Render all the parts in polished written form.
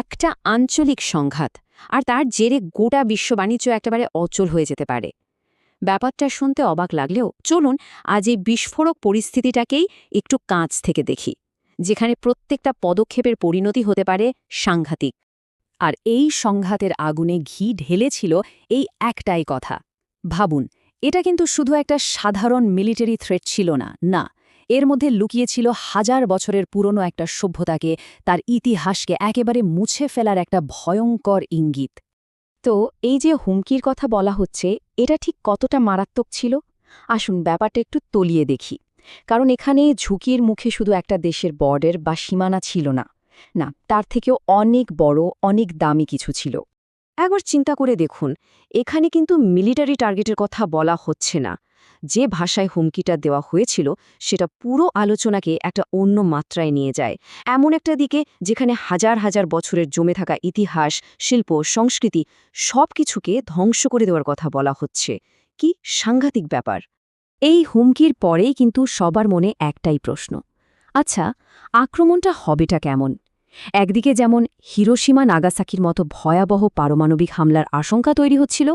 একটা আঞ্চলিক সংঘাত, আর তার জেরে গোটা বিশ্ব বাণিজ্য একেবারে অচল হয়ে যেতে পারে। ব্যাপারটা শুনতে অবাক লাগলেও চলুন আজ এই বিস্ফোরক পরিস্থিতিটাকেই একটু কাছ থেকে দেখি, যেখানে প্রত্যেকটা পদক্ষেপের পরিণতি হতে পারে সাংঘাতিক। আর এই সংঘাতের আগুনে ঘি ঢেলেছিল এই একটাই কথা। ভাবুন, এটা কিন্তু শুধু একটা সাধারণ মিলিটারি থ্রেট ছিল না, এর মধ্যে লুকিয়েছিল হাজার বছরের পুরনো একটা সভ্যতাকে, তার ইতিহাসকে একেবারে মুছে ফেলার একটা ভয়ঙ্কর ইঙ্গিত। তো এই যে হুমকির কথা বলা হচ্ছে, এটা ঠিক কতটা মারাত্মক ছিল? আসুন ব্যাপারটা একটু তলিয়ে দেখি। কারণ এখানে ঝুঁকির মুখে শুধু একটা দেশের বর্ডার বা সীমানা ছিল না, তার থেকেও অনেক বড়, অনেক দামি কিছু ছিল। একবার চিন্তা করে দেখুন, এখানে কিন্তু মিলিটারি টার্গেটের কথা বলা হচ্ছে না। যে ভাষায় হুমকিটা দেওয়া হয়েছিল সেটা পুরো আলোচনাকে একটা অন্য মাত্রায় নিয়ে যায়, এমন একটা দিকে যেখানে হাজার হাজার বছরের জমে থাকা ইতিহাস, শিল্প, সংস্কৃতি সব কিছুকে ধ্বংস করে দেওয়ার কথা বলা হচ্ছে। কি সাংঘাতিক ব্যাপার! এই হুমকির পরেই কিন্তু সবার মনে একটাই প্রশ্ন, আচ্ছা, আক্রমণটা হবেটা কেমন? একদিকে যেমন হিরোশিমা নাগাসাকির মতো ভয়াবহ পারমাণবিক হামলার আশঙ্কা তৈরি হচ্ছিল,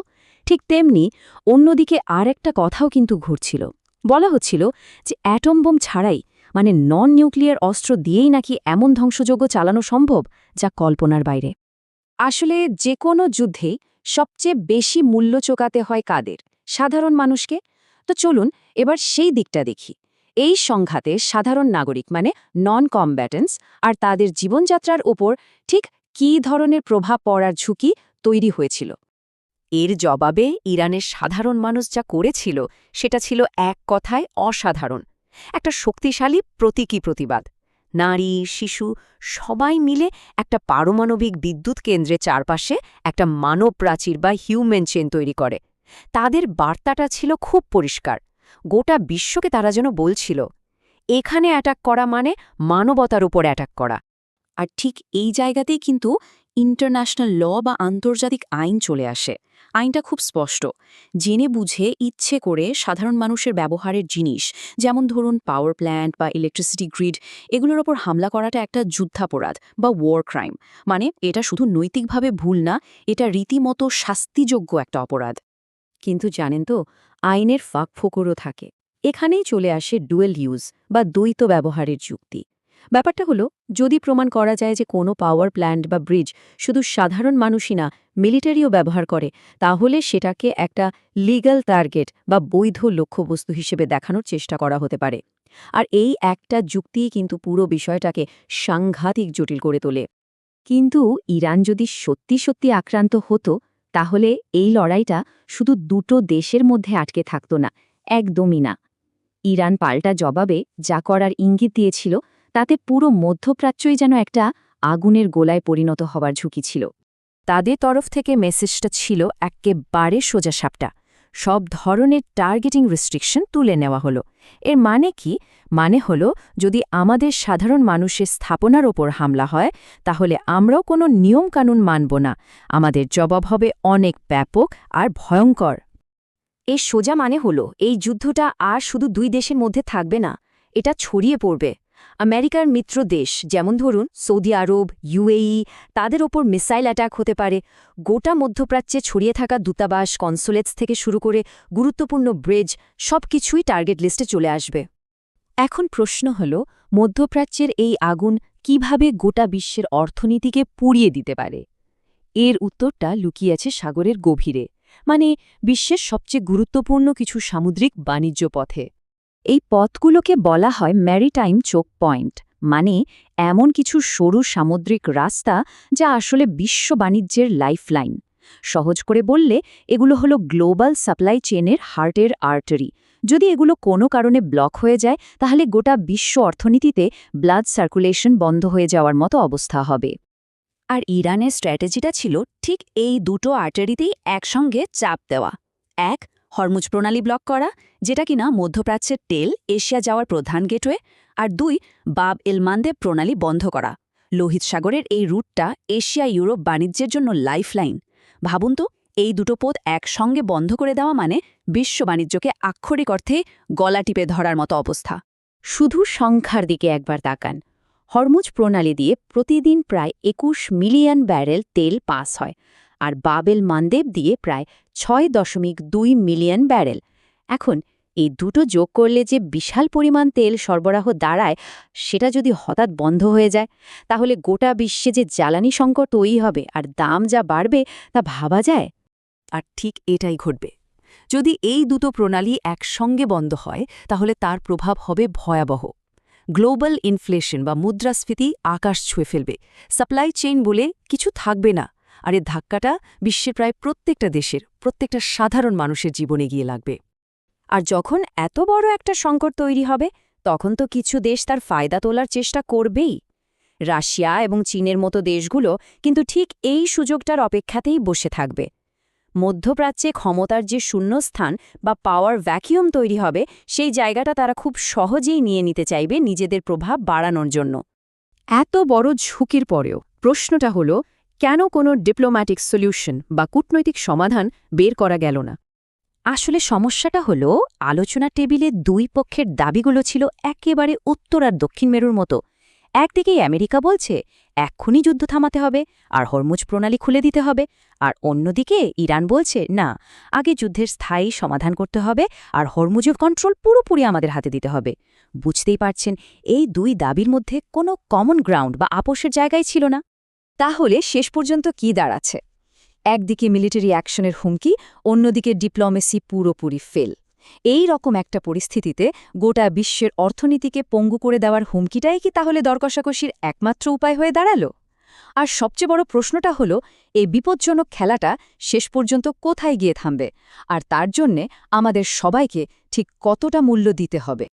ঠিক তেমনি অন্যদিকে আর একটা কথাও কিন্তু ঘুরছিল। বলা হচ্ছিল যে অ্যাটম বোম ছাড়াই, মানে নন নিউক্লিয়ার অস্ত্র দিয়েই নাকি এমন ধ্বংসযজ্ঞ চালানো সম্ভব যা কল্পনার বাইরে। আসলে যে কোনো যুদ্ধেই সবচেয়ে বেশি মূল্য চোকাতে হয় কাদের? সাধারণ মানুষকে। তো চলুন এবার সেই দিকটা দেখি। এই সংঘাতে সাধারণ নাগরিক মানে নন কমব্যাটেন্টস আর তাদের জীবনযাত্রার ওপর ঠিক কী ধরনের প্রভাব পড়ার ঝুঁকি তৈরি হয়েছিল। এর জবাবে ইরানের সাধারণ মানুষ যা করেছিল সেটা ছিল এক কথায় অসাধারণ। একটা শক্তিশালী প্রতীকী প্রতিবাদ। নারী, শিশু সবাই মিলে একটা পারমাণবিক বিদ্যুৎ কেন্দ্রের চারপাশে একটা মানব প্রাচীর বা হিউম্যান চেন তৈরি করে। তাদের বার্তাটা ছিল খুব পরিষ্কার। গোটা বিশ্বকে তারা যেন বলছিল, এখানে অ্যাটাক করা মানে মানবতার উপর অ্যাটাক করা। আর ঠিক এই জায়গাতেই কিন্তু ইন্টারন্যাশনাল ল বা আন্তর্জাতিক আইন চলে আসে। আইনটা খুব স্পষ্ট। জেনে বুঝে ইচ্ছে করে সাধারণ মানুষের ব্যবহারের জিনিস, যেমন ধরুন পাওয়ার প্ল্যান্ট বা ইলেকট্রিসিটি গ্রিড, এগুলোর ওপর হামলা করাটা একটা যুদ্ধাপরাধ বা ওয়ার ক্রাইম। মানে এটা শুধু নৈতিকভাবে ভুল না, এটা রীতিমতো শাস্তিযোগ্য একটা অপরাধ। কিন্তু জানেন তো, আইনের ফাঁকফোকরও থাকে। এখানেই চলে আসে ডুয়েল ইউজ বা দ্বৈত ব্যবহারের যুক্তি। ব্যাপারটা হলো, যদি প্রমাণ করা যায় যে কোনো পাওয়ার প্ল্যান্ট বা ব্রিজ শুধু সাধারণ মানুষই না, মিলিটারিও ব্যবহার করে, তাহলে সেটাকে একটা লিগ্যাল টার্গেট বা বৈধ লক্ষ্যবস্তু হিসেবে দেখানোর চেষ্টা করা হতে পারে। আর এই একটা যুক্তিই কিন্তু পুরো বিষয়টাকে সাংঘাতিক জটিল করে তোলে। কিন্তু ইরান যদি সত্যি সত্যি আক্রান্ত হতো, তাহলে এই লড়াইটা শুধু দুটো দেশের মধ্যে আটকে থাকত না, একদমই না। ইরান পাল্টা জবাবে যা করার ইঙ্গিত দিয়েছিল, তাতে পুরো মধ্যপ্রাচ্যই যেন একটা আগুনের গোলায় পরিণত হবার ঝুঁকি ছিল। তাদের তরফ থেকে মেসেজটা ছিল একেবারে সোজাসাপটা। সব ধরনের টার্গেটিং রেস্ট্রিকশন তুলে নেওয়া হলো। এর মানে কি? মানে হলো, যদি আমাদের সাধারণ মানুষের স্থাপনার ওপর হামলা হয়, তাহলে আমরাও কোনো নিয়মকানুন মানব না। আমাদের জবাব হবে অনেক ব্যাপক আর ভয়ঙ্কর। এর সোজা মানে হলো, এই যুদ্ধটা আর শুধু দুই দেশের মধ্যে থাকবে না, এটা ছড়িয়ে পড়বে। আমেরিকার মিত্র দেশ যেমন ধরুন সৌদি আরব, ইউএই, তাদের ওপর মিসাইল অ্যাটাক হতে পারে। গোটা মধ্যপ্রাচ্যে ছড়িয়ে থাকা দূতাবাস, কনসুলেটস থেকে শুরু করে গুরুত্বপূর্ণ ব্রিজ, সবকিছুই টার্গেট লিস্টে চলে আসবে। এখন প্রশ্ন হল, মধ্যপ্রাচ্যের এই আগুন কিভাবে গোটা বিশ্বের অর্থনীতিকে পুড়িয়ে দিতে পারে? এর উত্তরটা লুকিয়ে আছে সাগরের গভীরে, মানে বিশ্বের সবচেয়ে গুরুত্বপূর্ণ কিছু সামুদ্রিক বাণিজ্য পথে। এই পথগুলোকে বলা হয় ম্যারিটাইম চোক পয়েন্ট, মানে এমন কিছু সরু সামুদ্রিক রাস্তা যা আসলে বিশ্ব বাণিজ্যের লাইফলাইন। সহজ করে বললে, এগুলো হলো গ্লোবাল সাপ্লাই চেনের হার্টের আর্টারি। যদি এগুলো কোনো কারণে ব্লক হয়ে যায়, তাহলে গোটা বিশ্ব অর্থনীতিতে ব্লাড সার্কুলেশন বন্ধ হয়ে যাওয়ার মতো অবস্থা হবে। আর ইরানের স্ট্র্যাটেজিটা ছিল ঠিক এই দুটো আর্টারিতেই একসঙ্গে চাপ দেওয়া। এক, হরমুজ প্রণালী ব্লক করা, যেটা কিনা মধ্যপ্রাচ্যের তেল এশিয়া যাওয়ার প্রধান গেটওয়ে। আর দুই, বাব এল মান্দেব প্রণালী বন্ধ করা। লোহিত সাগরের এই রুটটা এশিয়া ইউরোপ বাণিজ্যের জন্য লাইফলাইন। ভাবুন তো, এই দুটো পথ একসঙ্গে বন্ধ করে দেওয়া মানে বিশ্ব বাণিজ্যকে আক্ষরিক অর্থে গলা টিপে ধরার মতো অবস্থা। শুধু সংখ্যার দিকে একবার তাকান। হরমুজ প্রণালী দিয়ে প্রতিদিন প্রায় ২১ মিলিয়ন ব্যারেল তেল পাস হয় আর বাবেল মান্দেব দিয়ে প্রায় ৬.২ মিলিয়ন ব্যারেল। এখন এই দুটো যোগ করলে যে বিশাল পরিমাণ তেল সরবরাহ দাঁড়ায়, সেটা যদি হঠাৎ বন্ধ হয়ে যায়, তাহলে গোটা বিশ্বে যে জ্বালানি সংকট তৈরি হবে আর দাম যা বাড়বে তা ভাবা যায়। আর ঠিক এটাই ঘটবে। যদি এই দুটো প্রণালী একসঙ্গে বন্ধ হয় তাহলে তার প্রভাব হবে ভয়াবহ। গ্লোবাল ইনফ্লেশন বা মুদ্রাস্ফীতি আকাশ ছুঁয়ে ফেলবে, সাপ্লাই চেইন বলে কিছু থাকবে না, আর এর ধাক্কাটা বিশ্বের প্রায় প্রত্যেকটা দেশের, প্রত্যেকটা সাধারণ মানুষের জীবনে গিয়ে লাগবে। আর যখন এত বড় একটা সংকট তৈরি হবে, তখন তো কিছু দেশ তার ফায়দা তোলার চেষ্টা করবেই। রাশিয়া এবং চীনের মতো দেশগুলো কিন্তু ঠিক এই সুযোগটার অপেক্ষাতেই বসে থাকবে। মধ্যপ্রাচ্যে ক্ষমতার যে শূন্যস্থান বা পাওয়ার ভ্যাকিউম তৈরি হবে, সেই জায়গাটা তারা খুব সহজেই নিয়ে নিতে চাইবে নিজেদের প্রভাব বাড়ানোর জন্য। এত বড় ঝুঁকির পরেও প্রশ্নটা হলো, কেন কোনো ডিপ্লোম্যাটিক সলিউশন বা কূটনৈতিক সমাধান বের করা গেল না? আসলে সমস্যাটা হলো, আলোচনা টেবিলে দুই পক্ষের দাবিগুলো ছিল একেবারে উত্তর আর দক্ষিণ মেরুর মতো। একদিকেই আমেরিকা বলছে এক্ষুনি যুদ্ধ থামাতে হবে আর হরমুজ প্রণালী খুলে দিতে হবে, আর অন্যদিকে ইরান বলছে না, আগে যুদ্ধের স্থায়ী সমাধান করতে হবে আর হরমুজের কন্ট্রোল পুরোপুরি আমাদের হাতে দিতে হবে। বুঝতেই পারছেন, এই দুই দাবির মধ্যে কোনো কমন গ্রাউন্ড বা আপোষের জায়গায় ছিল না। তাহলে শেষ পর্যন্ত কি দাঁড়াচ্ছে? একদিকে মিলিটারি অ্যাকশনের হুমকি, অন্যদিকে ডিপ্লোমেসি পুরোপুরি ফেল। এই রকম একটা পরিস্থিতিতে গোটা বিশ্বের অর্থনীতিকে পঙ্গু করে দেওয়ার হুমকিটাই কি তাহলে দরকষাকষির একমাত্র উপায় হয়ে দাঁড়ালো? আর সবচেয়ে বড় প্রশ্নটা হলো, এই বিপজ্জনক খেলাটা শেষ পর্যন্ত কোথায় গিয়ে থামবে, আর তার জন্যে আমাদের সবাইকে ঠিক কতটা মূল্য দিতে হবে?